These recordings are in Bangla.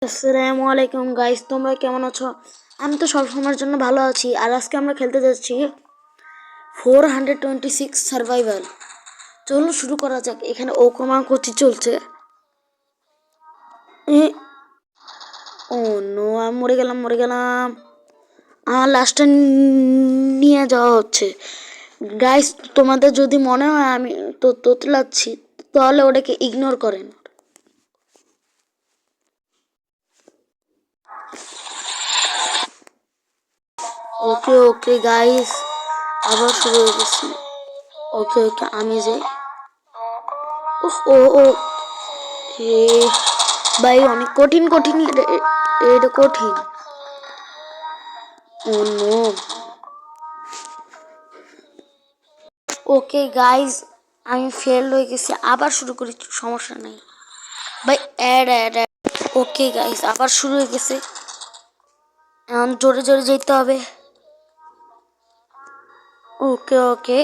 আসসালামু আলাইকুম গাইস, তোমরা কেমন আছো? আমি তো সবসময়ের জন্য ভালো আছি। আর আজকে আমরা খেলতে যাচ্ছি 426 সার্ভাইভাল। চলো শুরু করা যাক। এখানে ওকমাকচি চলছে। ও নো, আমি মরে গেলাম। আমার লাস্টটা নিয়ে যাওয়া হচ্ছে। গাইস, তোমাদের যদি মনে হয় আমি তো তোতলাচ্ছি, তাহলে ওটাকে ইগনোর করেন। ওকে ওকে গাইস, আবার শুরু হয়ে গেছি। ওকে ওকে, আমি যাই। ও ও হে ভাই, অনেক কঠিন কঠিন, এটা কঠিন। Oh no. ওকে গাইস, আমি ফেল হয়ে গেছি। আবার শুরু করি, সমস্যা নেই ভাই। Add add add. Okay guys, আবার শুরু হয়ে গেছে। এখন জোরে জোরে যেতে হবে। ওকে ওকে,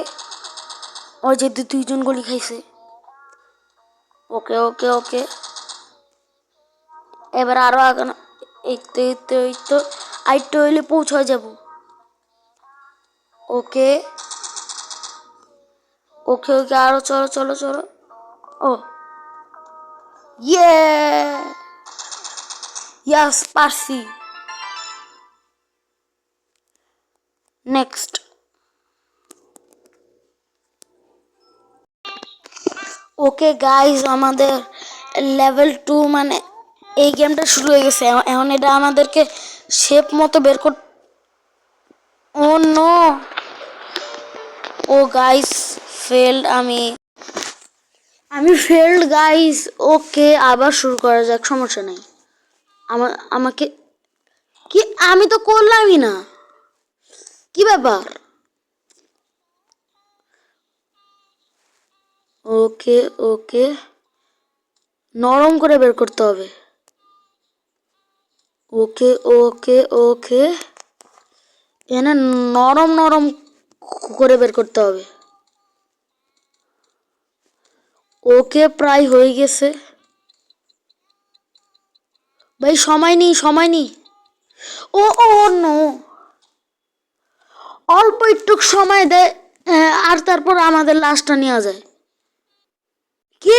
ওই যে দুইজন গুলি খাইছে। ওকে ওকে ওকে, এবার আরো আগানো। এই তো আইটো হইলে পৌঁছায় যাব। ওকে ওকে ওকে, আরো চলো চলো চলো। ও ইয়ে, ইয়াস পারছি। নেক্সট। ওকে গাইজ, আমাদের লেভেল 2 মানে এই গেমটা শুরু হয়ে গেছে। এখন এটা আমাদেরকে শেপ মতো বের কর। ও নো, ও গাইস ফেলড। আমি ফেলড গাইস। ওকে, আবার শুরু করা যাক, সমস্যা নেই। আমাকে কি, আমি তো করলামই না, কি ব্যাপার? ওকে ওকে, নরম করে বের করতে হবে। ওকে ওকে ওকে, এখানে নরম নরম করে বের করতে হবে। ওকে, প্রায় হয়ে গেছে ভাই। সময় নেই সময় নেই। ও ও নো, অল্প একটু সময় দেয়। আর তারপর আমাদের লাশটা নেওয়া যায়। কি,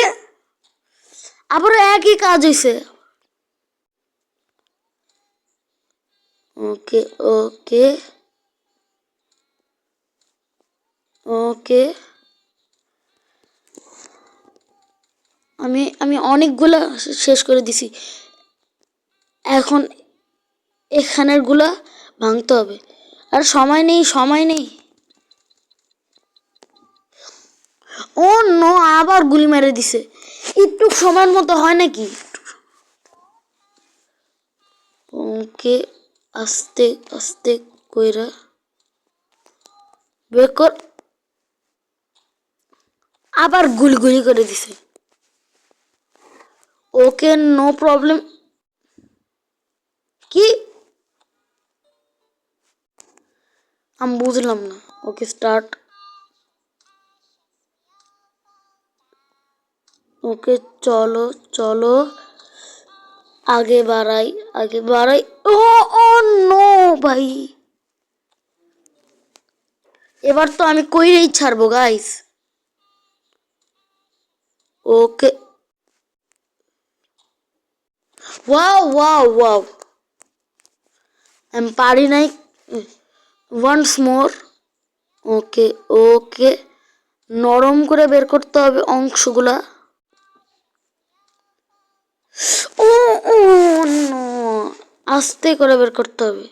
আবার একই কাজ হয়েছে। ওকে ওকে ওকে, আমি অনেকগুলা শেষ করে দিছি। এখন এখানের গুলা ভাঙতে হবে। আর সময় নেই সময় নেই। ও নো, আবার গুলি মেরে দিছে। একটু সময়ের মতো হয় নাকি? ওকে, আস্তে আস্তে কইরা বের কর। আবার গুলি গুলি করে দিছে। ওকে, নো প্রবলেম। কি, আমি বুঝলাম না। Okay start. ওকে চলো চলো, আগে বাড়াই আগে বাড়াই। ও ও নো ভাই, এবার তো আমি কইরেই ছাড়বো গাইস। ওকে, ওয়াও ওয়াও ওয়াও, আমি পারি নাই। Once more. ওকে ওকে, নরম করে বের করতে হবে অংশগুলা। ও ও নো, আস্তে করে বের করতে হবে।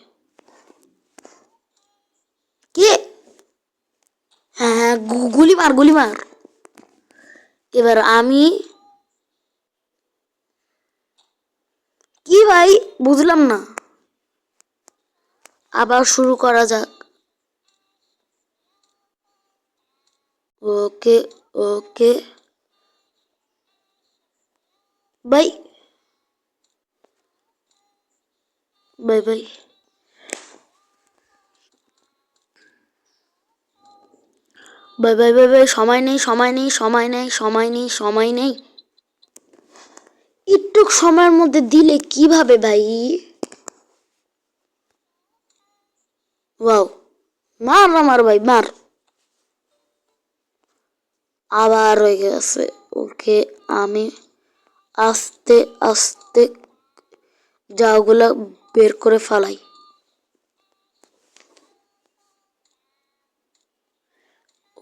কি, হ্যাঁ হ্যাঁ, গুলি মার গুলি মার। এবার আমি কি ভাই, বুঝলাম না। আবার শুরু করা যাক। ওকে ওকে ভাই, bye bye. Bye bye bye bye, সময় নেই সময় নেই সময় নেই সময় নেই সময় নেই। একটু সময়ের মধ্যে দিলে কিভাবে ভাই? ওয়াও, মার আমার ভাই মার। আবার হয়ে গেছে। ওকে, আমি আস্তে আস্তে যাওগুলা বের করে ফালাই।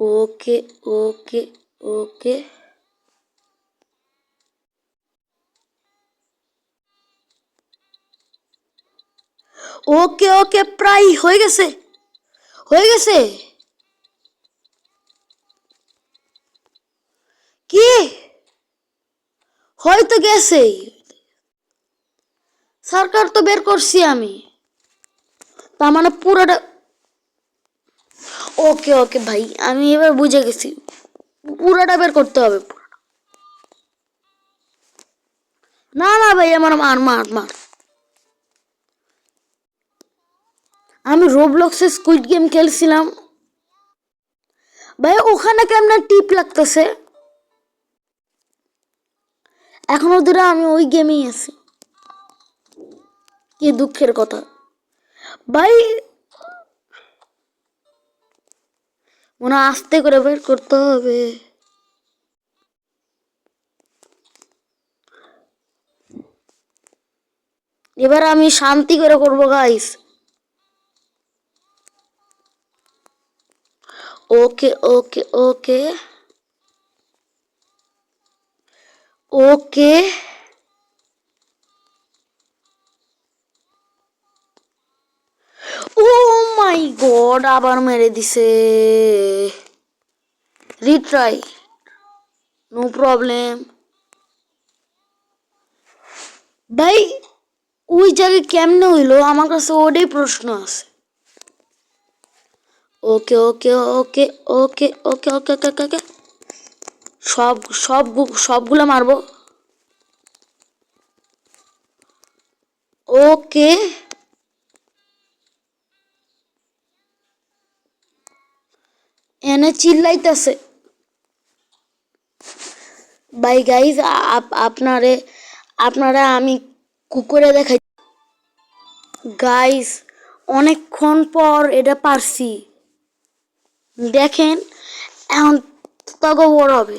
ওকে ওকে ওকে ওকে ওকে, প্রায় হয়ে গেছে, হয়ে গেছে। কি হয়তো গেছে, সরকার তো বের করছি আমি, তার মানে পুরোটা। ওকে ওকে ভাই, আমি এবার বুঝে গেছি, পুরোটা বের করতে হবে। না না ভাই, আমার মার মার মার। আমি রোবলক্সে স্কুইড গেম খেলছিলাম ভাই, ওখানে কেমন টিপ লাগতেছে। এখনো ধরে আমি ওই গেমেই আছি। কি দুঃখের কথা ভাই, মনে আস্তে করে বের করতে হবে। এবার আমি শান্তি করে করবো গাইস। ওকে ওকে ওকে ওকে, ও মাই গড, আবার মেরে দিছে। রিট্রাই, নো প্রবলেম ভাই। ওই জায়গায় কেমনে হইলো আমার কাছে ওটাই প্রশ্ন আছে। ওকে ওকে ওকে ওকে ওকে ওকে ওকে ওকে, সব সব সবগুলো মারবো। ওকে, এনে চিল্লাইতেছে ভাই গাইজ। আপনারে আপনারা আমি কুকুরে দেখাই গাইজ, অনেকক্ষণ পর এটা পারছি। দেখেন এখন তগো বড় হবে।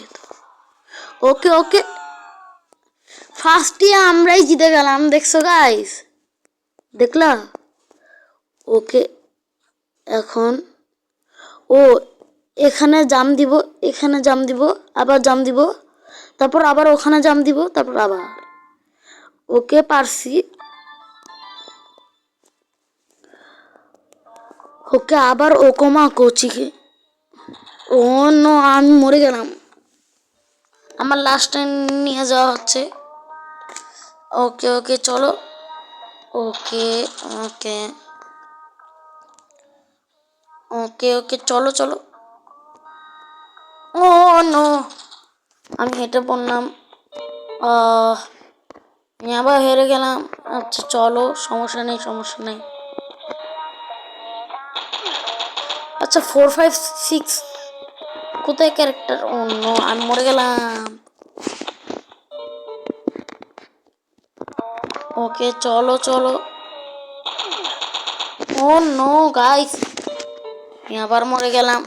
ওকে ওকে, ফার্স্টে আমরাই জিতে গেলাম, দেখছো গাইজ, দেখলা? ওকে, এখন ও এখানে জাম দিব, এখানে জাম দিব, আবার জাম দিব, তারপর আবার ওখানে জাম দিব, তারপর আবার। ওকে পারছি। ওকে, আবার ওকমা কোচিকে। ও নো, আমি মরে গেলাম। আমার লাস্ট টাইম নিয়ে যাওয়া হচ্ছে। ওকে ওকে চলো। ওকে ওকে ওকে ওকে চলো চলো। ও নো, আমি হেঁটে পড়লাম। আমি আবার হেরে গেলাম। আচ্ছা চলো, সমস্যা নেই সমস্যা নেই। আচ্ছা 4, 5, 6 কোথায় ক্যারেক্টার? ও নো, আমি মরে গেলাম। ওকে চলো চলো। ও নো গাইস, আমি আবার মরে গেলাম।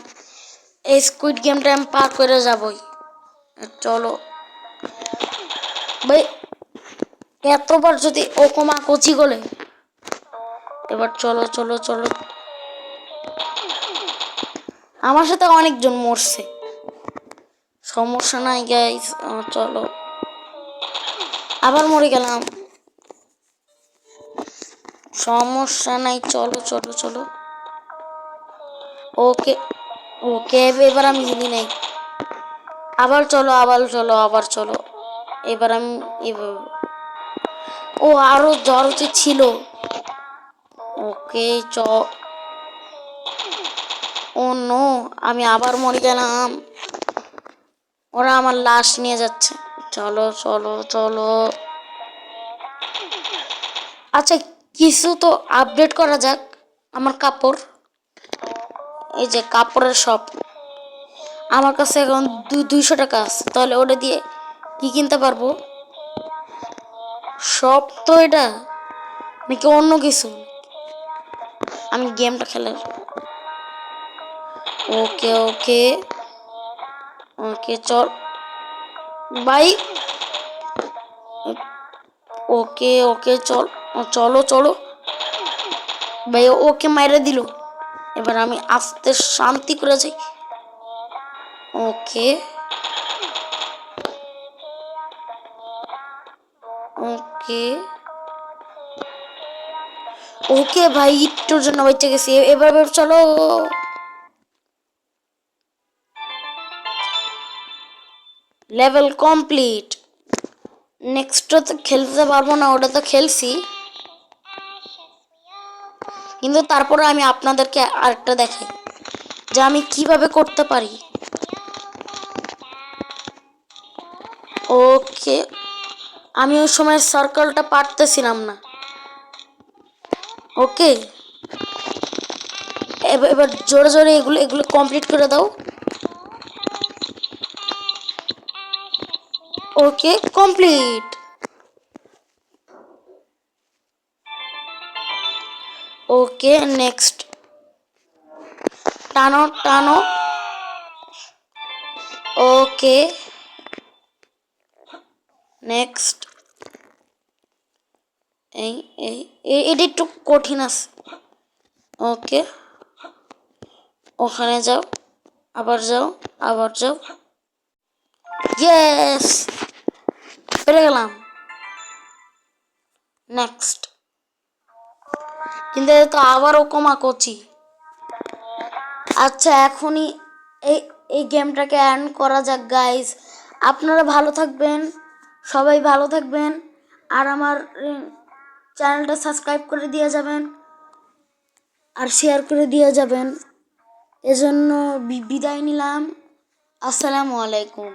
এই স্কুইড গেমটা আমি পার করে যাবই। চলো ভাই, এতবার যদি ওকমা কচি গলে। এবার চলো চলো চলো। আমার সাথে অনেকজন মরছে, সমস্যা নাই গাইস, চলো। আবার মরে গেলাম, সমস্যা নাই, চলো চলো চলো। ওকে ওকে, এবার আমি জিনি নাই। আবার চলো আবার চলো আবার চলো। এবার আমি ও আরো জ্বর উচিত ছিল। ওকে ও নো, আমি আবার মরে গেলাম। ওরা আমার লাশ নিয়ে যাচ্ছে। চলো চলো চলো। আচ্ছা, কিছু তো আপডেট করা যাক। আমার কাপড়, এই যে কাপড়ের শপ, আমার কাছে এখন 200 টাকা আছে, তাহলে ওটা দিয়ে কি কিনতে পারবো? সব তো এটা নাকি অন্য কিছু? আমি গেমটা খেলার। ওকে ওকে ওকে চল ভাই। ওকে ওকে চলো চলো ভাই। ওকে মাইরে দিল। এবার আমি আস্তে শান্তি করে যাই। ওকে ওকে ওকে ভাই, একটুর জন্য বেঁচে গেছি। এবার চলো। Level complete. নেক্সটটা তো খেলতে পারবো না, ওটা তো খেলছি, কিন্তু তারপরে আমি আপনাদেরকে আরেকটা দেখাই যে আমি কিভাবে করতে পারি। ওকে আমি ওই সময় সার্কেলটা পারতেছিলাম না। ওকে এবার জোরে জোরে এগুলো এগুলো কমপ্লিট করে দাও। ওকে কমপ্লিট। Okay next. টানো টানো। Okay next. এই এই এটা একটু কঠিন আছে। ওকে ওখানে যাও, আবার যাও, আবার যাও। ইয়েস পেরে গেলাম। নেক্সট। কিন্তু এটা তো আবারও কমা কচি। আচ্ছা এখনই এই এই গেমটাকে এন্ড করা যাক গাইস। আপনারা ভালো থাকবেন, সবাই ভালো থাকবেন, আর আমার চ্যানেলটা সাবস্ক্রাইব করে দিয়ে যাবেন আর শেয়ার করে দিয়ে যাবেন। এজন্য বিদায় নিলাম। আসসালামু আলাইকুম।